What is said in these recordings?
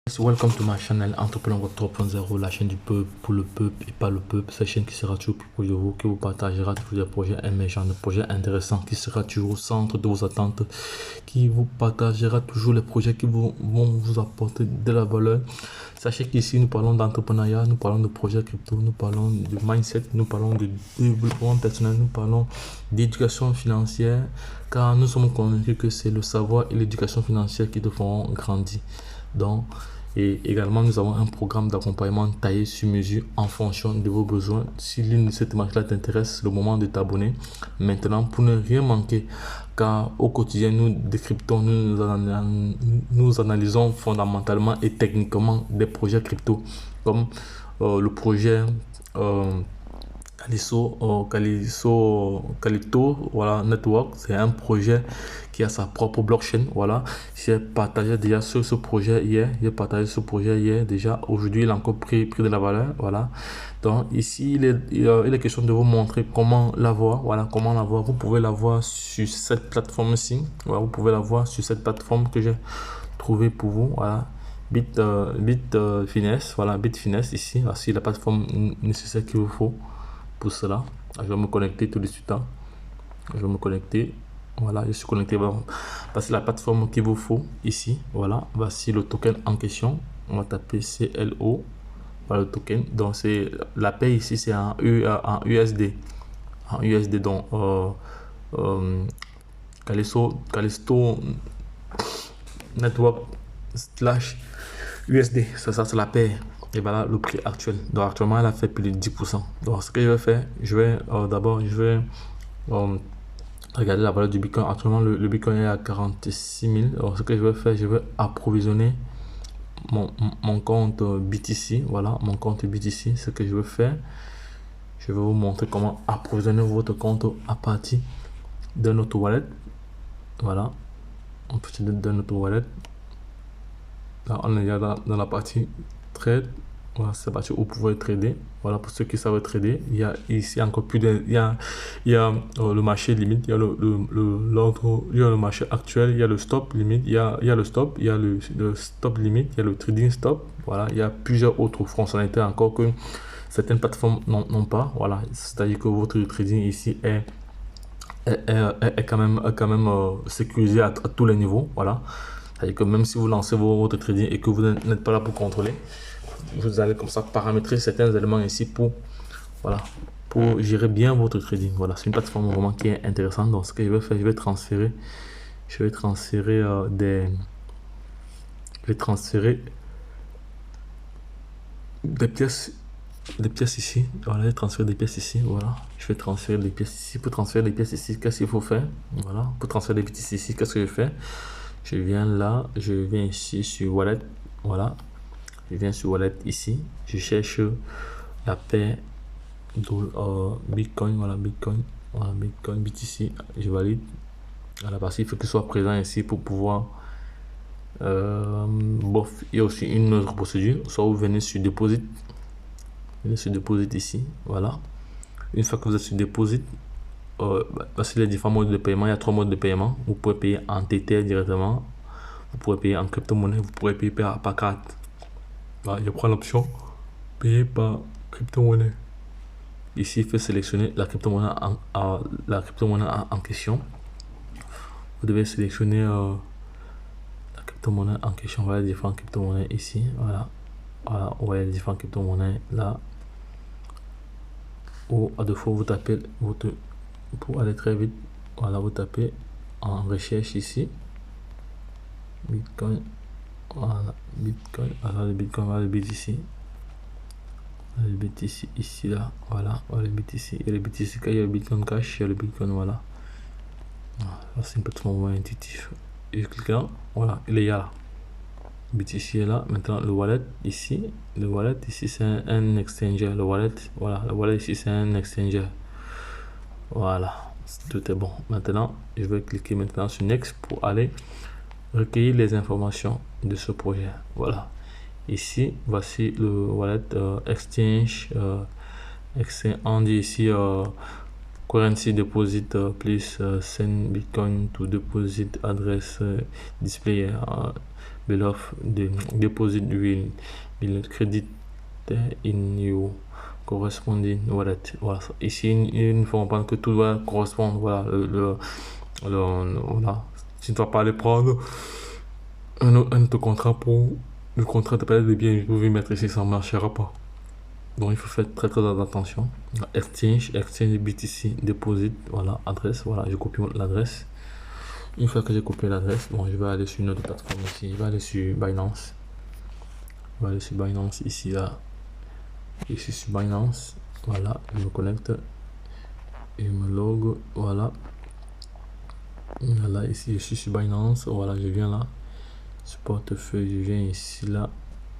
Welcome to my channel Entrepreneur 3.0, la chaîne du peuple, pour le peuple et pas le peuple. Cette chaîne qui sera toujours pour vous, qui vous partagera toujours des projets émergents, des projets intéressants, qui sera toujours au centre de vos attentes, qui vous partagera toujours les projets qui vont vous apporter de la valeur. Sachez qu'ici, nous parlons d'entrepreneuriat, nous parlons de projets crypto, nous parlons de mindset, nous parlons de développement personnel, nous parlons d'éducation financière, car nous sommes convaincus que c'est le savoir et l'éducation financière qui te feront grandir. Donc, et également, nous avons un programme d'accompagnement taillé sur mesure en fonction de vos besoins. Si l'une de ces thématiques-là t'intéresse, c'est le moment de t'abonner maintenant pour ne rien manquer. Car au quotidien, nous décryptons, nous analysons fondamentalement et techniquement des projets crypto, comme le projet Calypto, voilà, Network. C'est un projet qui a sa propre blockchain. Voilà, j'ai partagé déjà ce projet hier. J'ai partagé ce projet hier déjà. Aujourd'hui, il a encore pris de la valeur. Voilà. Donc ici, il est question de vous montrer comment l'avoir. Voilà, comment l'avoir. Vous pouvez l'avoir sur cette plateforme-ci. Voilà, vous pouvez l'avoir sur cette plateforme que j'ai trouvé pour vous. Voilà. Bitfinex, voilà, Bitfinex ici, voici la plateforme nécessaire qu'il vous faut pour cela. Je vais me connecter tout de suite. Je vais me connecter. Voilà, je suis connecté. Voici la plateforme qu'il vous faut ici. Voilà, voici le token en question. On va taper CLO. Voilà le token. Donc, c'est la paie ici, c'est en USD. En USD, donc Calypto Network / USD, ça c'est la paire. Et voilà le prix actuel. Donc actuellement, elle a fait plus de 10%. Donc ce que je vais faire, je vais d'abord, regarder la valeur du Bitcoin. Actuellement, le Bitcoin est à 46 000. Alors ce que je vais faire, je vais approvisionner mon compte BTC. Voilà, mon compte BTC. Ce que je vais faire, je vais vous montrer comment approvisionner votre compte à partir de notre wallet. Voilà, on peut de notre wallet. Là, on est déjà dans la partie trade. Voilà, c'est parti où vous pouvez trader. Voilà, pour ceux qui savent trader, il y a ici encore plus de, il y a le marché limite, il y a il y a le marché actuel, il y a le stop limite, il y a le stop, il y a le stop limite, il y a le trading stop. Voilà, il y a plusieurs autres fonctionnalités encore que certaines plateformes n'ont pas. Voilà, c'est-à-dire que votre trading ici est quand même sécurisé à tous les niveaux. Voilà, c'est-à-dire que même si vous lancez votre trading et que vous n'êtes pas là pour contrôler, vous allez comme ça paramétrer certains éléments ici pour gérer bien votre trading. Voilà, c'est une plateforme vraiment qui est intéressante. Donc ce que je vais faire, je vais transférer des pièces ici. Voilà, je vais transférer des pièces ici. Voilà, je vais transférer des pièces ici. Pour transférer des pièces ici, qu'est-ce qu'il faut faire? Voilà, pour transférer des pièces ici, qu'est-ce que je fais? Je viens là, je viens ici sur wallet. Voilà, je viens sur wallet ici, je cherche la paire Bitcoin. Voilà, Bitcoin, BTC, je valide. Voilà, parce qu'il faut qu'il soit présent ici pour pouvoir il y a aussi une autre procédure. Soit vous venez sur deposit, ici. Voilà, une fois que vous êtes sur deposit, voici les différents modes de paiement. Il y a 3 modes de paiement. Vous pouvez payer en Tether directement, vous pouvez payer en crypto-monnaie, vous pouvez payer par carte. Voilà, je prends l'option payer par crypto-monnaie. Ici, il faut sélectionner la crypto-monnaie en question. Vous devez sélectionner la crypto-monnaie en question. Voilà les différentes crypto-monnaies ici. Voilà, on voit les différentes crypto-monnaies là. Ou à deux fois, vous tapez pour aller très vite. Voilà, vous tapez en recherche ici Bitcoin. Voilà, Bitcoin. Alors le Bitcoin, voilà le BTC. Le BTC ici là, voilà, le BTC et le BTC, il y a le Bitcoin Cash, il y a le Bitcoin, voilà. C'est une plateforme intuitive. Et je clique là, voilà, il est là. BTC est là. Maintenant le wallet ici, c'est un exchanger. Le wallet, voilà, le wallet ici c'est un exchanger. Voilà, tout est bon. Maintenant, je vais cliquer maintenant sur Next pour aller recueillir les informations de ce projet. Voilà. Ici, voici le wallet exchange. On dit ici currency deposit plus send bitcoin to deposit address display bill of the deposit will credit in your corresponding wallet. Voilà. Ici, il faut comprendre que tout doit correspondre. Voilà. Voilà. Tu ne dois pas aller prendre un autre contrat pour le contrat de palette de biens. Vous pouvez mettre ici, ça ne marchera pas. Donc il faut faire très attention. Exchange BTC deposit, voilà, adresse, voilà, je copie l'adresse. Une fois que j'ai copié l'adresse, bon, je vais aller sur une autre plateforme ici, je vais aller sur Binance. Je vais aller sur Binance ici, là. Ici sur Binance, voilà, je me connecte et je me log, voilà. Voilà, ici je suis sur Binance, voilà, je viens là. Sur portefeuille, je viens ici, là,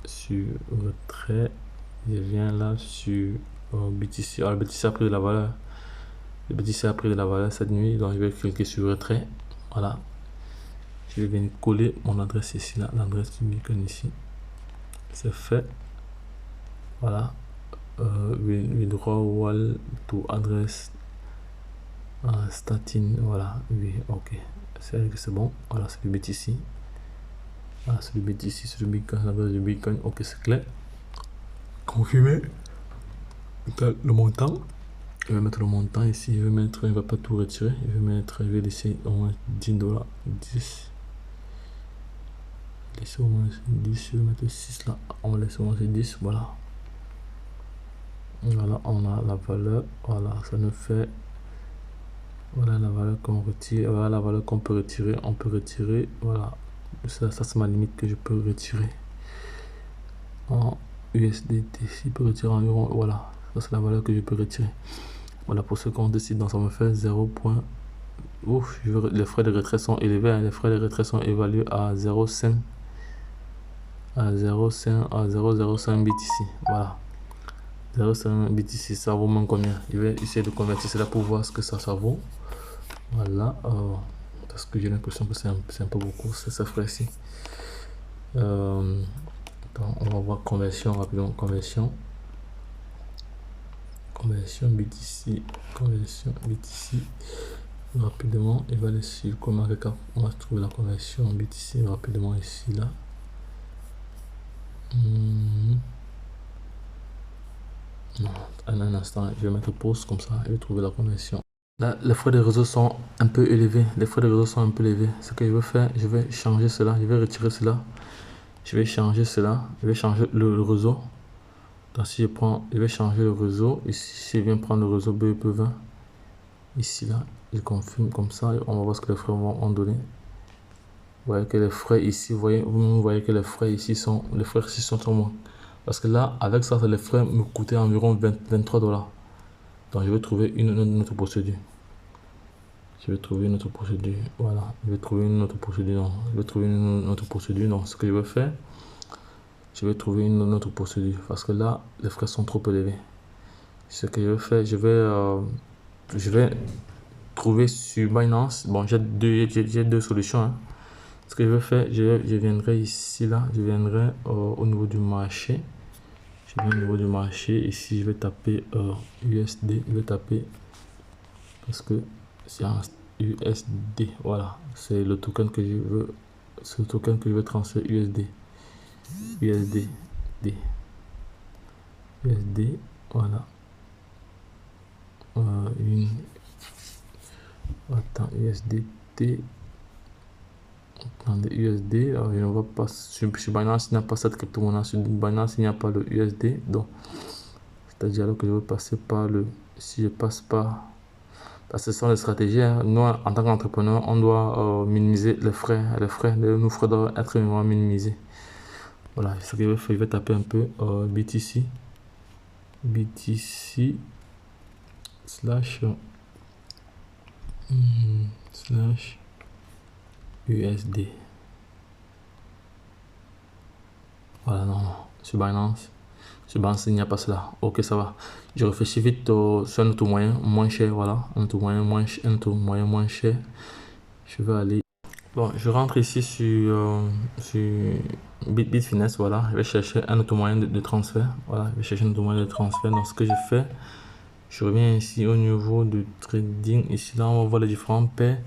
sur retrait. Je viens là sur BTC. Alors, le BTC a pris de la valeur. Le BTC a pris de la valeur cette nuit. Donc, je vais cliquer sur retrait. Voilà. Je vais venir coller mon adresse ici, là. L'adresse du Bitcoin ici. C'est fait. Voilà. Withdrawal to address statin. Voilà. Oui, ok. C'est bon. Voilà, c'est le BTC. Voilà, c'est le BTC, c'est le Bitcoin, l'adresse du Bitcoin. Ok, c'est clair. Confirmer le montant. Je vais mettre le montant ici. Je vais mettre, il ne va pas tout retirer. Je vais laisser au moins 10 $. 10. Laisser au moins 10. Je vais mettre 6 là. On va laisser au moins 10. Voilà. Voilà, on a la valeur. Voilà, ça nous fait. Voilà la valeur qu'on retire. Voilà la valeur qu'on peut retirer. On peut retirer. Voilà. Ça c'est ma limite que je peux retirer. En USDT. Il peut retirer environ. Voilà. Ça c'est la valeur que je peux retirer. Voilà pour ce qu'on décide. Donc ça me fait 0. Ouf, les frais de retrait sont élevés. Hein. Les frais de retrait sont évalués à 0,5 à 0,05 BTC. Voilà. 0,5 BTC, ça vaut moins combien? Je vais essayer de convertir cela pour voir ce que ça vaut. Voilà. Parce que j'ai l'impression que c'est un peu beaucoup, ces frais-ci. On va voir conversion rapidement. Conversion BTC. Conversion BTC. Rapidement, il va aller sur comment on va trouver la conversion en BTC rapidement ici là. Non, un instant, je vais mettre pause comme ça et je vais trouver la conversion. Là, les frais de réseau sont un peu élevés. Les frais de réseau sont un peu élevés. Ce que je vais faire, je vais changer cela, je vais retirer cela. Je vais changer cela, je vais changer le réseau. Donc si je prends, je vais changer le réseau. Ici, si je viens prendre le réseau BEP20, ici là, je confirme comme ça et on va voir ce que les frais vont en donner. Vous voyez que les frais ici, vous voyez que les frais ici sont sur moins. Parce que là, avec ça, les frais me coûtaient environ 23 $. Donc je vais trouver une autre procédure. Je vais trouver une autre procédure. Voilà, je vais trouver une autre procédure. Non. Je vais trouver une autre procédure. Donc ce que je vais faire, je vais trouver une autre procédure. Parce que là, les frais sont trop élevés. Ce que je vais faire, je vais trouver sur Binance. Bon, j'ai deux solutions. Hein. Ce que je vais faire, je viendrai ici, là. Je viendrai au niveau du marché. Je viens au niveau du marché. Ici, je vais taper USD. Je vais taper parce que c'est un USD. Voilà, c'est le token que je veux. C'est le token que je veux transférer USD. USD. Voilà. Attends, USDT. Attendez, USD. Je ne vois pas. Sur Binance, il n'y a pas cette crypto-monnaie. Sur Binance, il n'y a pas le USD. Donc, c'est-à-dire que je veux passer par le. Si je passe par. Parce que ce sont les stratégies. Hein. Nous, en tant qu'entrepreneur, on doit minimiser les frais. Nos frais doivent être minimisés. Voilà, ce que je vais faire, je vais taper un peu BTC slash USD. Voilà, non, sur Binance. Sur Binance, il n'y a pas cela. Ok, ça va. Je réfléchis vite sur un autre moyen moins cher. Voilà, un autre moyen moins cher. Je vais aller. Bon, je rentre ici sur Bitfinex. Voilà, je vais chercher un autre moyen de transfert. Voilà, je vais chercher un autre moyen de transfert. Donc, ce que je fais, je reviens ici au niveau du trading. Ici, là, on va voir les différents paires.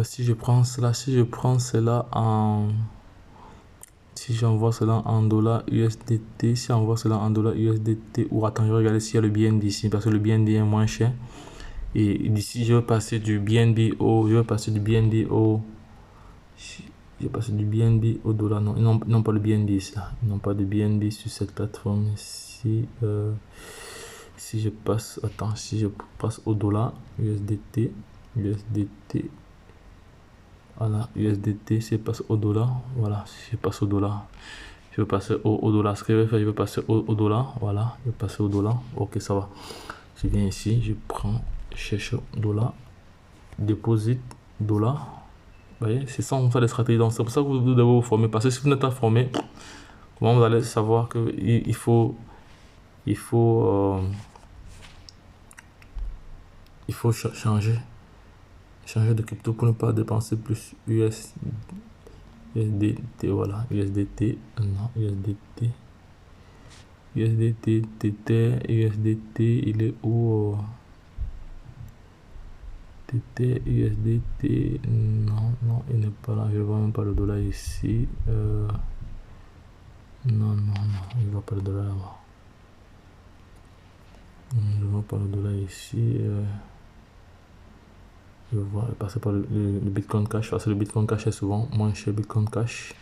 Si je prends cela en si j'envoie cela en dollars USDT, si j'envoie cela en dollars USDT, ou attends, je vais regarder s'il y a le BNB ici, parce que le BNB est moins cher. Et d'ici, je vais passer du BNB au, je vais passer du BNB au, je vais passer du BNB au dollar. Non, ils n'ont pas le BNB ici, là. Ils n'ont pas de BNB sur cette plateforme ici. Si je passe, attends, si je passe au dollar USDT, voilà, USDT, si je passe au dollar, voilà, si je passe au dollar, je vais passer au dollar. Ce que je vais faire, je vais passer au dollar, voilà, je vais passer au dollar. Ok, ça va. Je viens ici, je prends, je cherche dollar, déposit dollar. Vous voyez, c'est ça, on fait des stratégies. Donc, c'est pour ça que vous devez vous former. Parce que si vous n'êtes pas formé, comment vous allez savoir que il faut changer de crypto pour ne pas dépenser plus USDT, voilà, USDT, non, USDT, Tether, USDT, il est où? Tether, USDT, non, il n'est pas là, je vois même pas le dollar ici, non, je vois pas le dollar là-bas, je vois pas le dollar ici, je vois passer par le Bitcoin Cash, parce que le Bitcoin Cash est souvent moins cher. Bitcoin Cash,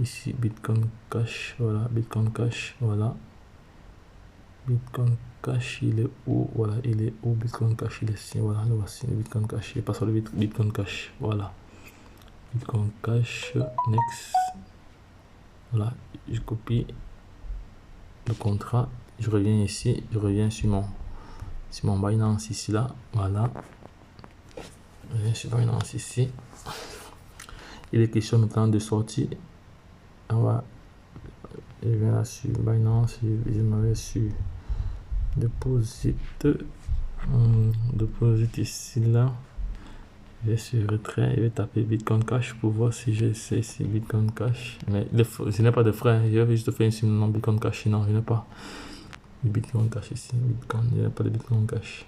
ici Bitcoin Cash, voilà, Bitcoin Cash, voilà, Bitcoin Cash, il est où? Voilà, il est où? Bitcoin Cash, il est ici, voilà, le voici, le Bitcoin Cash, il passe sur le Bitcoin Cash, voilà, Bitcoin Cash, next, voilà, je copie le contrat, je reviens ici, je reviens sur mon Binance ici, là, voilà. Je suis Binance ici. Il est question maintenant de sortir. Je viens là sur Binance. Je m'avais sur Deposit. Deposit ici là. Je vais sur retrait. Je vais taper Bitcoin Cash pour voir si j'essaie ici Bitcoin Cash. Mais je n'ai pas de frais. Je vais juste faire ici mon Bitcoin Cash. Non, je n'ai pas de Bitcoin Cash ici. Je n'ai pas de Bitcoin Cash.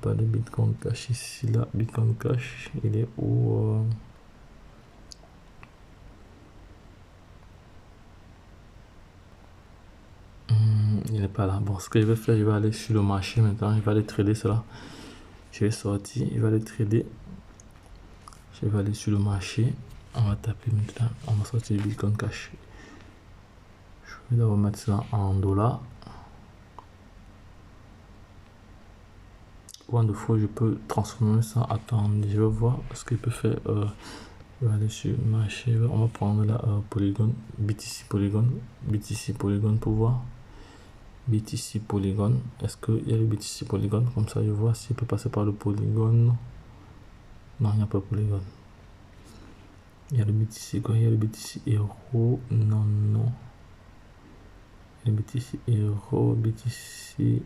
Pas de Bitcoin Cash ici, là. Bitcoin Cash, il est où? Il n'est pas là. Bon, ce que je vais faire, je vais aller sur le marché maintenant. Je vais aller trader cela. Je vais sortir, je vais aller trader. Je vais aller sur le marché. On va taper maintenant. On va sortir le Bitcoin Cash. Je vais d'abord mettre ça en dollars. Wonderful, je peux transformer ça. Attends, je vais voir ce qu'il peut faire. Je vais aller sur le marché. On va prendre la Polygon, BTC Polygon pour voir. BTC Polygon. Est-ce qu'il y a le BTC Polygon? Comme ça, je vois s'il peut passer par le Polygon. Non, il n'y a pas de Polygon. Il y a le BTC quoi? Il y a le BTC Euro. Non. Il y a le BTC Euro, BTC.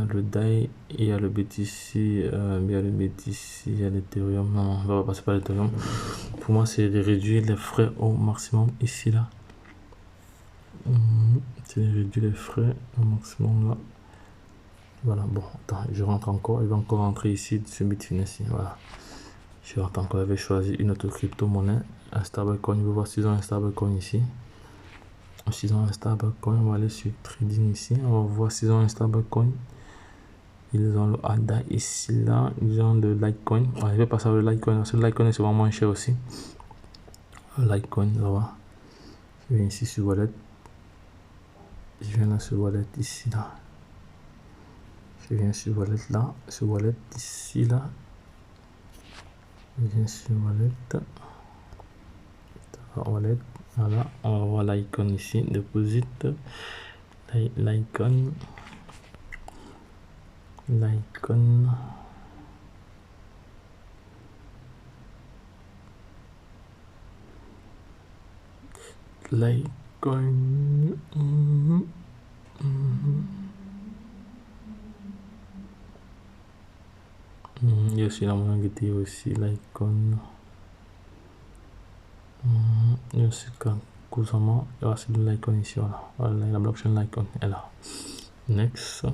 Le DAI, il y a le BTC, il y a l'Ethereum. Non, on va passer par l'Ethereum. Pour moi, c'est de réduire les frais au maximum ici, là. C'est de réduire les frais au maximum, là. Voilà, bon, attends, je rentre encore. Il va encore rentrer ici, ce Bitfinex ici. Voilà. Je rentre encore. Je vais choisir une autre crypto-monnaie, un stablecoin. Je vais voir s'ils ont un stablecoin ici. S'ils ont un stablecoin, on va aller sur trading ici. On va voir s'ils ont un stablecoin. Ils ont le ADA ici, là. Ils ont le Litecoin. Ouais, je vais passer au Litecoin. Parce que le Litecoin est souvent moins cher aussi. Le Litecoin, là va. Je viens ici sur Wallet. Je viens là sur Wallet ici, là. Je viens sur Wallet là. Sur Wallet ici, là. Je viens sur Wallet. Wallet. Voilà. On va voir l'icône ici. Deposit. L'icône. L'icône. L'icône. Il y a aussi la monnaie qui est aussi l'icône. Il y a aussi Kusama. Il y a aussi l'icône ici. Voilà, la blockchain l'icône est là. Next.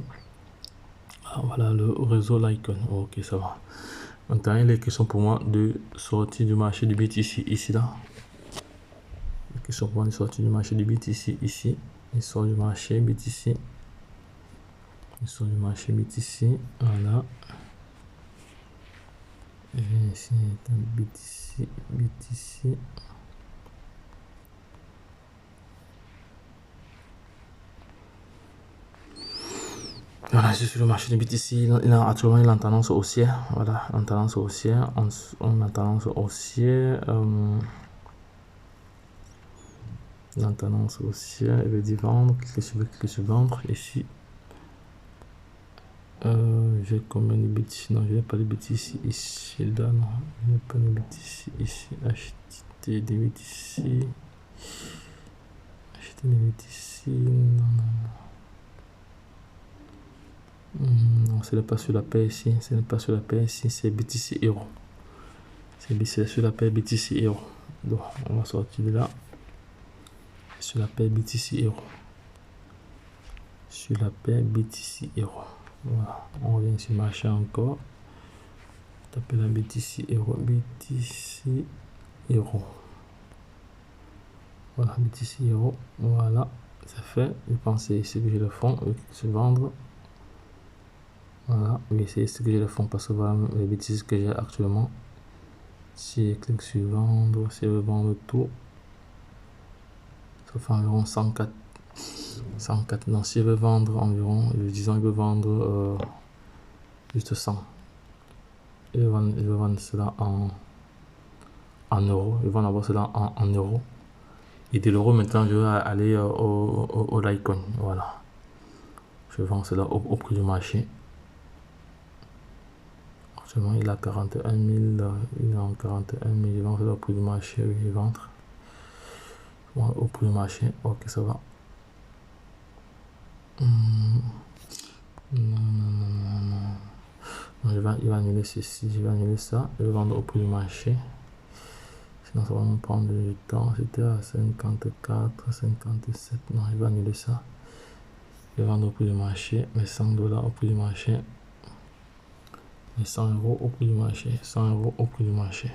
Ah, voilà le réseau l'icône. Ok, ça va. Maintenant, il est question pour moi de sortir du marché du BTC ici, là. Il est question pour moi de sortir du marché du BTC ici. Il sort du marché BTC. Il sort du marché BTC. Voilà. Je viens ici, BTC, BTC. Voilà, je suis sur le marché de BTC. Actuellement, il est en tendance haussière. Voilà, en tendance haussière. On a tendance haussière. En tendance haussière. Il veut dire vendre. Cliquez sur vendre. Ici. J'ai combien de BTC? Non, je n'ai pas de BTC ici. Là, non. Je n'ai pas de BTC ici. Acheter des BTC. Acheter des BTC. Non, non. Non, ce n'est pas sur la paie ici, ce n'est pas sur la paie ici, c'est BTC Euro. C'est sur la paie BTC Euro. Donc, on va sortir de là. Sur la paie BTC Euro. Sur la paie BTC Euro. Voilà, on revient sur le marché encore. Taper la BTC Euro. BTC Euro. Voilà, BTC Euro. Voilà, c'est fait. Je pense que c'est ici que j'ai le fond. Se vendre. Voilà, oui, c'est ce que j'ai le fond parce que voilà les bêtises que j'ai actuellement. Si je clique sur vendre, si je veux vendre tout, ça fait environ 104. 104. Non, si je veux vendre environ, disons, je veux vendre juste 100. Je vais vendre cela en euros. Je vais en avoir cela en euros. Et de l'euro, maintenant, je vais aller au Litecoin. Voilà. Je vends cela au prix du marché. Actuellement, il a 41 000, il est en 41 000, je vends au prix du marché, oui, je vends. Bon, au prix du marché, ok, ça va. Non, il va annuler ceci, je vais annuler ça, je vais vendre au prix du marché. Sinon, ça va me prendre du temps, c'était à 54, 57, non, je vais annuler ça. Je vais vendre au prix du marché, mes 100 $ au prix du marché. Les 100 € au prix du marché, 100 € au prix du marché.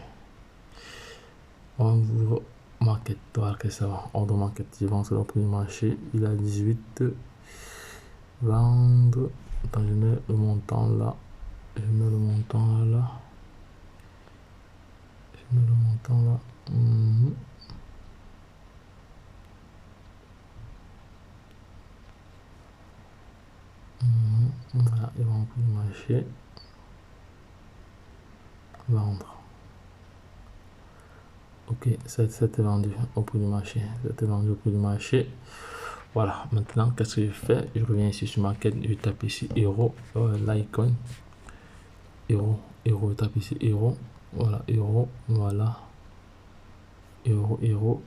Vendre market, voilà que ça va. Ordre market, je vends au prix du marché, il a 18. Vendre, attends, je mets le montant là. Je mets le montant là. Je mets le montant là. Voilà, il vend au prix du marché. Vendre. Ok, ça est vendu au prix du marché. Ça est vendu au prix du marché. Voilà, maintenant, qu'est-ce que je fais? Je reviens ici sur Market, je tape ici Euro, Litecoin. Euro, je tape ici Euro. Voilà, Euro, voilà. Euro, Euro,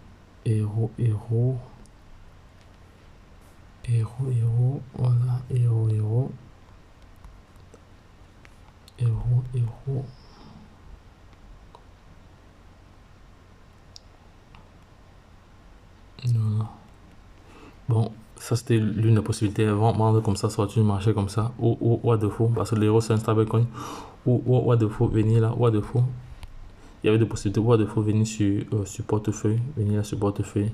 Euro, Euro. Euro, voilà, Euro. Euro. Voilà. Bon, ça c'était l'une des possibilités. Vendre comme ça, sortir du marché comme ça, ou à défaut, parce que l'euro c'est un stablecoin, ou à défaut, venir là, ou à défaut. Il y avait des possibilités, ou à défaut, venir sur portefeuille, venir là sur portefeuille,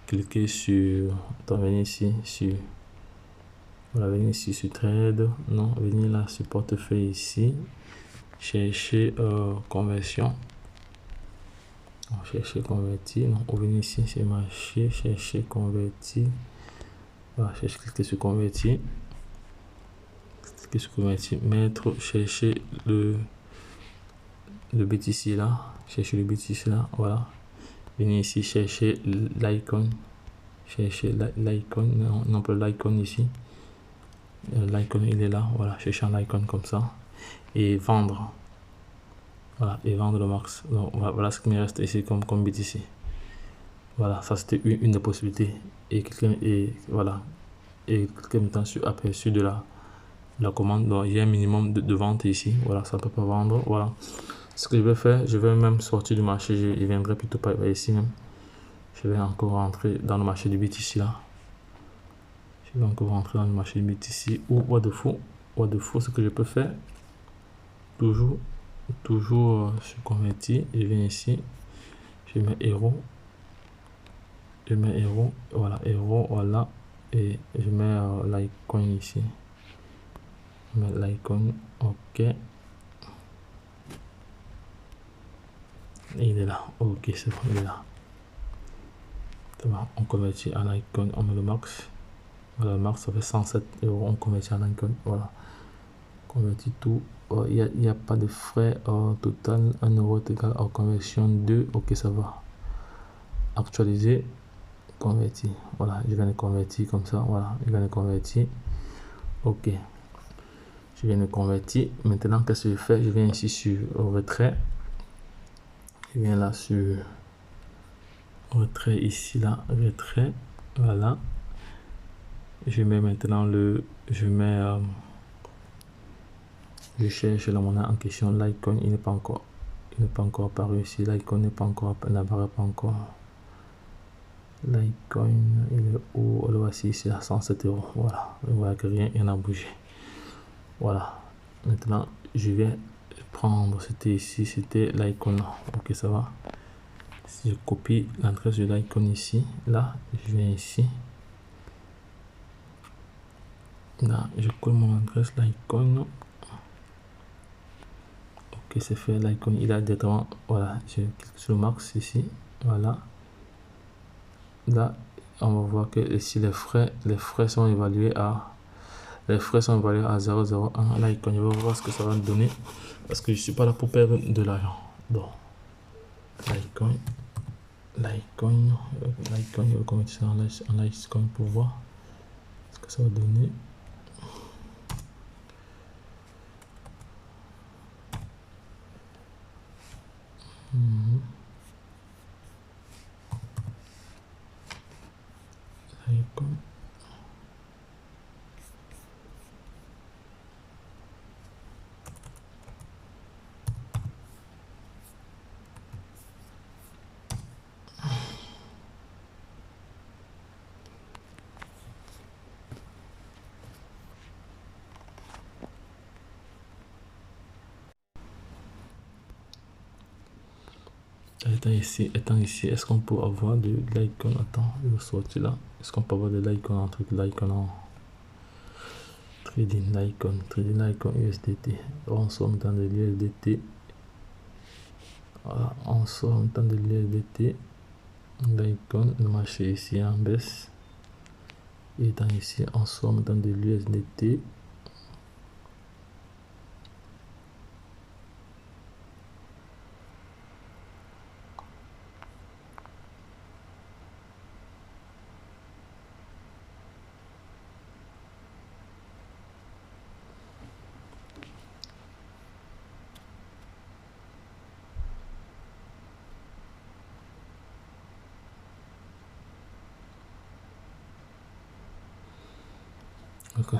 cliquer sur, attends, venir ici, voilà, venir ici sur trade, non, venir là sur portefeuille ici, chercher conversion. Chercher convertir, non, ou venir ici sur marché, chercher convertir. Voilà, cliquer sur convertir. Cliquer sur convertir, mettre, chercher le BTC là. Chercher le BTC là, voilà. Venir ici, chercher l'icône. Chercher l'icône, non pas l'icône ici. L'icône il est là, voilà. Chercher un icône comme ça. Et vendre. Voilà, et vendre le max. Donc voilà ce qui me reste ici comme BTC. Voilà, ça c'était une des possibilités. Et voilà. Et quelqu'un sur aperçu de la commande. Donc il y a un minimum de vente ici. Voilà, ça ne peut pas vendre. Voilà. Ce que je vais faire, je vais même sortir du marché. Je viendrai plutôt par ici même. Je vais encore rentrer dans le marché du BTC là. Je vais encore rentrer dans le marché du BTC. Ou what de faux, ce que je peux faire. Toujours toujours sur convertir, je viens ici, je mets euro, voilà, euro, voilà, et je mets l'icône ici, je mets l'icône, ok, et il est là, ok, c'est bon, il est là. On convertit en icône, on met le max. Voilà, le max ça fait 107 euros. On convertit en icône. Voilà, convertit tout. Il n'y a pas de frais total. 1 euro est égal à conversion 2. Ok, ça va. Actualiser, convertir. Voilà, je viens de convertir comme ça. Voilà, je viens de convertir. Ok, je viens de convertir. Maintenant, qu'est-ce que je fais? Je viens ici sur retrait. Je viens là sur retrait ici là, retrait, voilà. Je mets maintenant je cherche la monnaie en question. L'icône il n'est pas encore apparu ici. L'icône n'apparaît pas encore. L'icône il est où? Le voici ici à 107 euros. Voilà, vous voyez que rien n'a bougé. Voilà, maintenant je vais prendre, c'était ici, c'était l'icône. Ok, ça va. Si je copie l'adresse de l'icône ici, là, je viens ici. Là, je colle mon adresse, l'icône. Ok, c'est fait. L'icône, il a directement. Voilà, je clique sur le max ici. Voilà. Là, on va voir que ici, les frais sont évalués à. Les frais sont évalués à 0,01. L'icône, je vais voir ce que ça va me donner. Parce que je suis pas là pour perdre de l'argent. Donc, l'icône, je vais convertir ça en Litecoin pour voir ce que ça va donner. Litecoin. Étant ici, est-ce qu'on peut avoir de l'icône? Attends, il va sortir là. Est-ce qu'on peut avoir de l'icône en truc, l'icône en trading l'icône USDT? On somme dans de l'USDT. Voilà, on somme dans de l'USDT. L'icône, le marché ici en baisse. Et étant ici, on somme dans de l'USDT. Okay.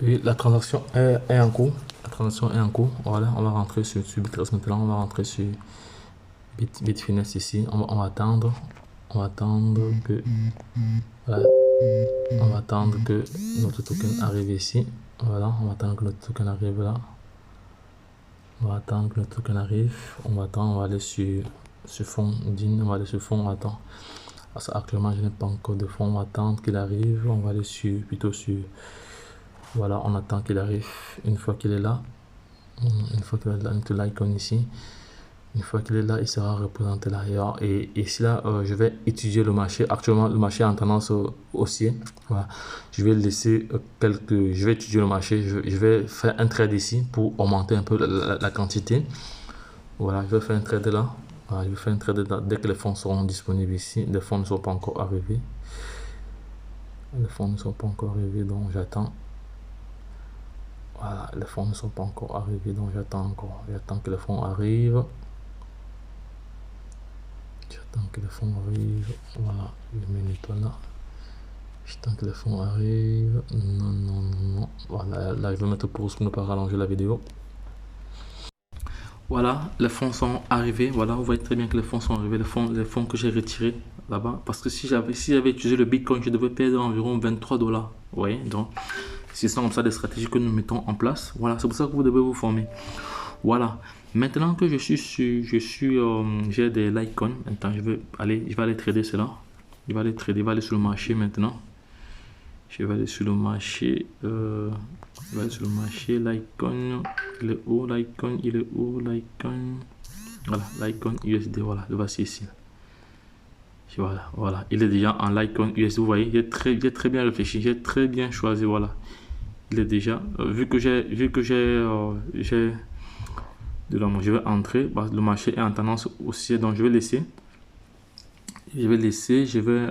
Oui, la transaction est en cours. La transaction est en cours. Voilà, on va rentrer sur Bittrex maintenant. On va rentrer sur Bitfinex ici. On va attendre. On va attendre que. Voilà. On va attendre que notre token arrive ici. Voilà, on va attendre que notre token arrive là. On va attendre que notre token arrive. On va attendre. On va aller sur fond DIN. On va aller sur fond. On va attendre. Parce qu'actuellement, je n'ai pas encore de fonds. On va attendre qu'il arrive. On va aller plutôt sur. Voilà, on attend qu'il arrive. Une fois qu'il est là, l'icône ici. Une fois qu'il est là, il sera représenté là. Et ici, là, je vais étudier le marché. Actuellement, le marché est en tendance haussière. Voilà. Je vais laisser je vais étudier le marché. Je vais faire un trade ici pour augmenter un peu la quantité. Voilà, je vais faire un trade là. Voilà, je vais faire un trade là. Dès que les fonds seront disponibles ici. Les fonds ne sont pas encore arrivés. Donc j'attends. Voilà, les fonds ne sont pas encore arrivés, donc j'attends encore. J'attends que les fonds arrivent. Voilà, je mets une étoile là. J'attends que les fonds arrivent. Non. Voilà, là je vais mettre pause pour ne pas rallonger la vidéo. Voilà, les fonds sont arrivés. Voilà, vous voyez très bien que les fonds sont arrivés. Les fonds que j'ai retirés là-bas. Parce que si j'avais utilisé le Bitcoin, je devais perdre environ 23 $. Vous voyez, donc Ce sont comme ça des stratégies que nous mettons en place. Voilà, c'est pour ça que vous devez vous former. Voilà. Maintenant que j'ai des Litecoin. Maintenant, je vais aller trader cela. Je vais aller sur le marché maintenant. Je vais aller sur le marché. Litecoin. Il est où? Litecoin, il est où? Litecoin. Voilà, Litecoin USD. Voilà, le voici ici. Voilà, il est déjà en Litecoin USD. Vous voyez, j'ai très bien réfléchi, j'ai très bien choisi. Voilà, il est déjà. Vu que j'ai de là, je vais entrer. Le marché est en tendance haussière, donc je vais laisser. Je vais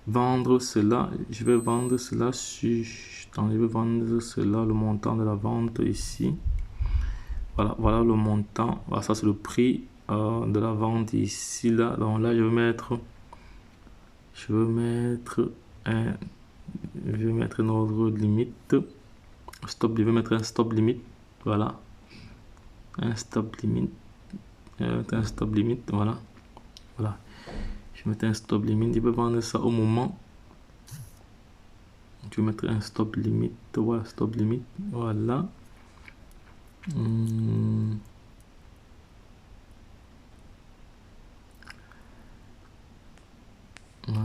vendre cela. Je vais vendre cela sur. Je vais vendre cela, le montant de la vente ici. Voilà le montant. Voilà, ça c'est le prix de la vente ici là. Donc là je vais mettre une ordre limite. Stop, je vais mettre un stop limite. Voilà. Un stop limite. Voilà. Voilà. Je vais mettre un stop limite. Je vais vendre ça au moment. Je vais mettre un stop limite. Voilà, stop limite. Voilà.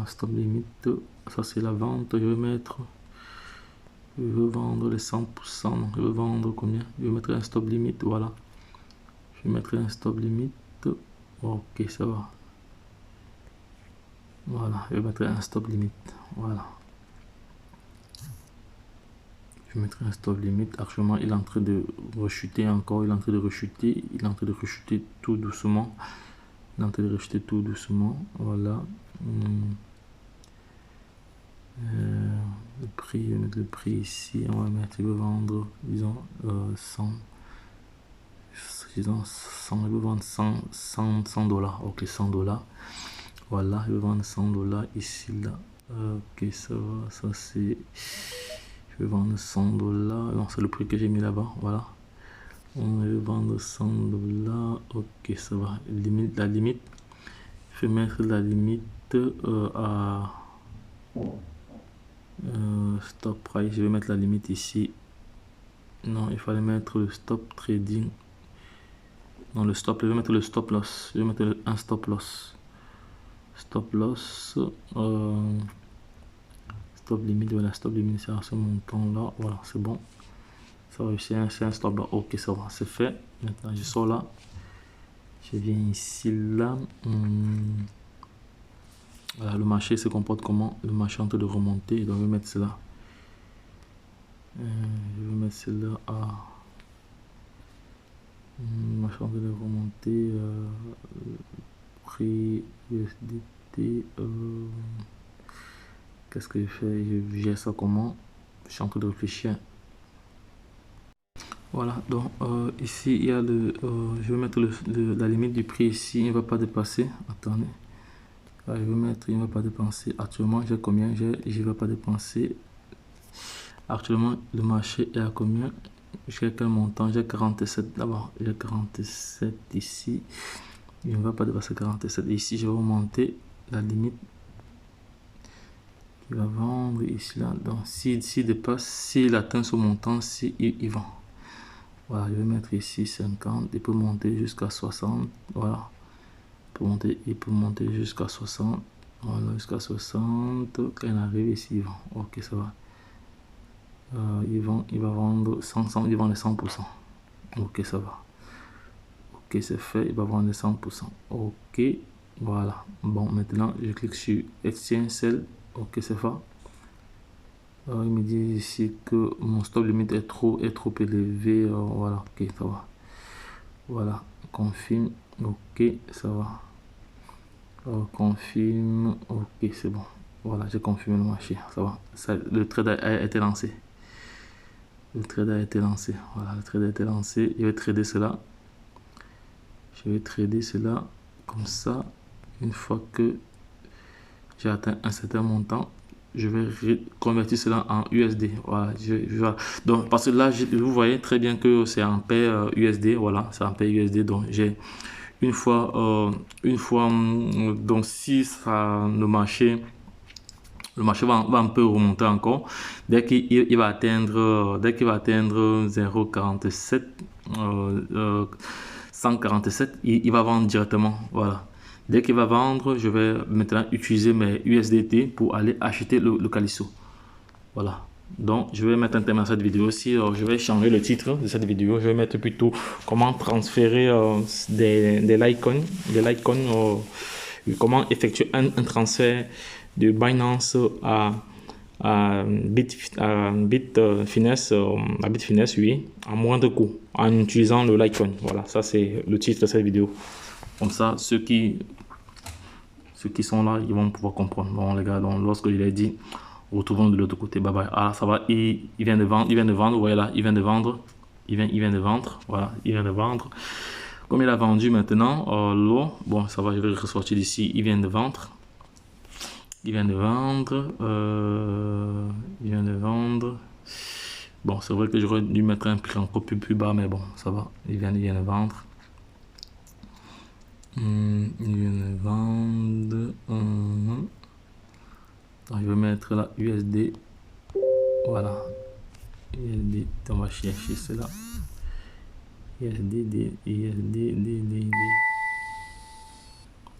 Stop limite, ça c'est la vente. Je vais vendre les 100%. Donc je vais vendre combien? Je vais mettre un stop limite. Voilà, je vais mettre un stop limite. Ok, ça va. Voilà, je vais mettre un stop limite. Voilà, je vais mettre un stop limite. Actuellement il est en train de rechuter encore. Il est en train de rechuter tout doucement. Voilà. Le prix, je vais mettre le prix ici. On va mettre, je vais vendre, disons, 100. Disons 100, je vais vendre 100 dollars. Ok, 100 dollars. Voilà, je vais vendre 100 dollars ici, là. Ok, ça va. Ça c'est. Je vais vendre 100 dollars. Non, c'est le prix que j'ai mis là-bas. Voilà. On va vendre 100 dollars. Ok, ça va. La limite. Je vais mettre la limite à. Stop price, je vais mettre la limite ici. Non, il fallait mettre le stop trading. Non, le stop, je vais mettre le stop loss. Je vais mettre un stop loss. Stop loss. Stop limite, voilà, stop limite, c'est à ce montant là. Voilà, c'est bon. Ça va réussir, c'est un stop là. Ok, ça va, c'est fait. Maintenant, je sors là. Je viens ici là. Voilà, le marché se comporte comment? Le marché est en train de remonter. Donc, je vais mettre cela. Je vais mettre cela à. Le marché est en train de remonter. Prix USDT. Qu'est-ce que je fais? Je gère ça comment? Je suis en train de réfléchir. Voilà, donc ici il y a je vais mettre la limite du prix ici. Il ne va pas dépasser. Attendez. Je vais mettre, il ne va pas dépenser. Actuellement, j'ai combien? Je ne vais pas dépenser. Actuellement, le marché est à combien? J'ai quel montant? J'ai 47 d'abord. J'ai 47 ici. Il ne va pas dépasser 47. Ici, je vais augmenter la limite. Il va vendre ici, là. Donc, s'il dépasse, s'il atteint ce montant, il vend. Voilà, je vais mettre ici 50. Il peut monter jusqu'à 60. Voilà. Il peut monter jusqu'à 60. Voilà, jusqu'à 60. Quand il arrive ici, il vend. Ok, ça va. Il va vendre 100, il vend les 100%. Ok, ça va. Ok, c'est fait. Il va vendre les 100%. Ok, voilà. Bon, maintenant, je clique sur Exchange Sell. Ok, c'est fait. Il me dit ici que mon stop limite est trop élevé. Voilà, ok, ça va. Voilà, confirme. Ok, ça va. Confirme. Ok, c'est bon. Voilà, j'ai confirmé le marché. Ça va. Le trade a été lancé. Le trade a été lancé. Voilà, le trade a été lancé. Je vais trader cela. Je vais trader cela comme ça. Une fois que j'ai atteint un certain montant, je vais convertir cela en USD. Voilà, donc parce que là, vous voyez très bien que c'est en paire USD. Voilà, c'est en paire USD. Donc j'ai une fois, donc si ça, le marché Le marché va un peu remonter encore. Dès qu'il va atteindre 0,47, 147, il va vendre directement. Voilà. Dès qu'il va vendre, je vais maintenant utiliser mes USDT pour aller acheter le Calisso. Voilà. Donc, je vais mettre un thème à cette vidéo aussi. Je vais changer le titre de cette vidéo. Je vais mettre plutôt comment transférer des Litecoin, comment effectuer un transfert de Binance à Bitfinex, oui, à moindre coût, en utilisant le Litecoin. Voilà, ça c'est le titre de cette vidéo. Comme ça, ceux qui sont là, ils vont pouvoir comprendre. Bon les gars, donc lorsque je l'ai dit, retrouvons de l'autre côté. Bye bye. Ah, ça va, il vient de vendre, vous voyez là, il vient de vendre. Il vient de vendre, voilà, il vient de vendre. Comme il a vendu maintenant, l'eau, bon, ça va, je vais ressortir d'ici. Il vient de vendre. Il vient de vendre. Bon, c'est vrai que j'aurais dû mettre un prix encore plus bas, mais bon, ça va. Il vient de vendre. Il vient de vendre. Donc, je vais mettre la USD. Voilà. USD, on va chercher cela. USD.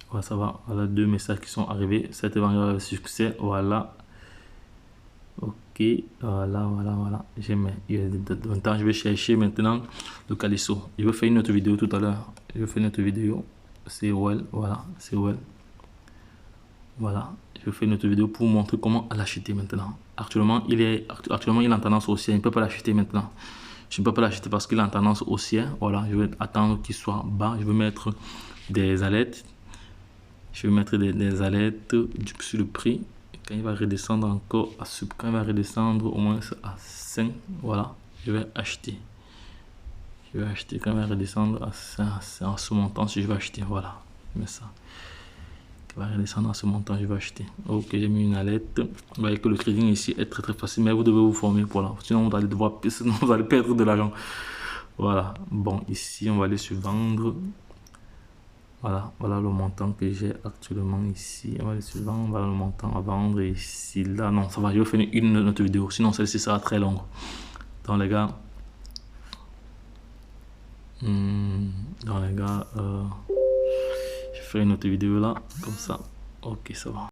Voilà, ça va. Voilà deux messages qui sont arrivés. Cette vente a succès. Voilà. Ok. Voilà. J'ai mis USD. Maintenant, je vais chercher maintenant le Calisso. Je vais faire une autre vidéo tout à l'heure. C'est well. Voilà. C'est well. Voilà. Je fais une autre vidéo pour vous montrer comment l'acheter maintenant. Actuellement, il est en tendance haussière. Je ne peux pas l'acheter maintenant. Je ne peux pas l'acheter parce qu'il est en tendance haussière. Voilà, je vais attendre qu'il soit bas. Je vais mettre des alertes. Je vais mettre des alertes sur le prix. Quand il va redescendre encore, quand il va redescendre au moins à 5, voilà, je vais acheter. Je vais acheter quand il va redescendre à 5, en ce montant, si je vais acheter, voilà, je mets ça. Va redescendre à ce montant, je vais acheter. Ok, j'ai mis une alerte. Vous voyez que le trading ici est très facile, mais vous devez vous former pour là. Sinon, vous allez perdre de l'argent. Voilà. Bon, ici, on va aller sur vendre. Voilà le montant que j'ai actuellement ici. On va aller sur vendre. Voilà le montant à vendre. Et ici, là, non, ça va. Je vais faire une autre vidéo. Sinon, celle-ci sera très longue. Donc, les gars. Je ferai une autre vidéo là. Comme ça. Ok, ça va.